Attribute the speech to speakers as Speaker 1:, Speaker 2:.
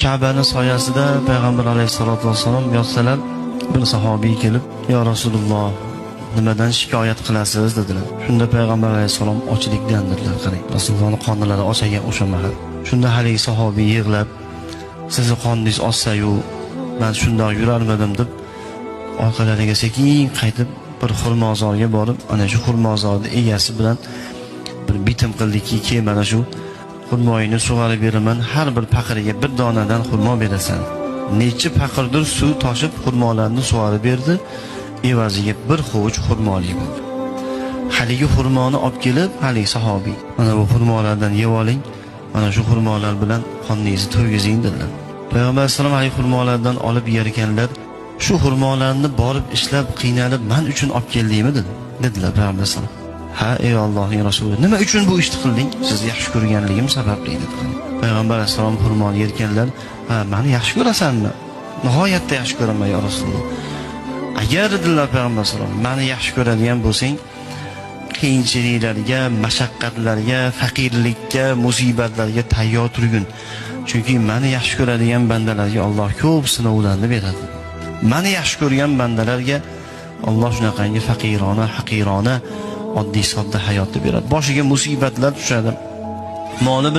Speaker 1: Ka'bani soyasida payg'ambar alayhisolatu vassalom yotsalar, bir sahobiy kelib, "Ya Rasululloh, nimadan shikoyat qilasiz?" dedilar. Shunda payg'ambar alayhisalom ochlikdan dedilar. Qarang, Rasulullohning qornlari ochagan o'sha mahal. Shunda haligi sahobiy yig'lab, "Sizni qorningiz ochsa-yu, men shundoq yurarmidim" deb orqalariga sekin qaytib bir xurmozorga borib, ana shu xurmozorning egasi bilan bir bitim qildiki, "Ke mana shu xurmoyini sug'arib beraman, har bir paqiriga bir donadan xurmo berasan." Necha paqirdir suv toshib xurmolarni sug'arib berdi, evaziga bir hovuch xurmolik bo'ldi. Haligi xurmoni olib kelib, haligi sahobiy, "Mana bu xurmolardan yeb oling, mana shu xurmolar bilan qoningizni to'ygizing" dedilar. Payg'ambar sollallohu alayhi xurmolardan olib yerkanlar, "Shu xurmolarni borib ishlab qiynalib men uchun olib keldingmi?" dedilar payg'ambar sollallohu alayhi vasallam. "Ha, ey Allohning rasuli, nima uchun bu ishni qilding? Sizni yaxshi ko'rganligim sababli" dedilar. Payg'ambar alayhisalom xurmoni yerkanlar, "Ha, meni yaxshi ko'rasanmi?" "Nihoyatda yaxshi ko'raman ya Rasululloh." "Agar dedilar payg'ambar sollallohu alayhi vasallam, meni yaxshi ko'radigan bo'lsang, qiyinchiliklarga, mashaqqatlarga, faqirlikka, musibatlarga tayyor turgin. Chunki meni yaxshi ko'radigan bandalarga Alloh ko'p sinovlarni beradi. Meni yaxshi ko'rgan bandalarga Alloh shunaqangi faqirona, haqirona, oddiy sodda hayotni beradi. Boshiga musibatlar tushadi. Moli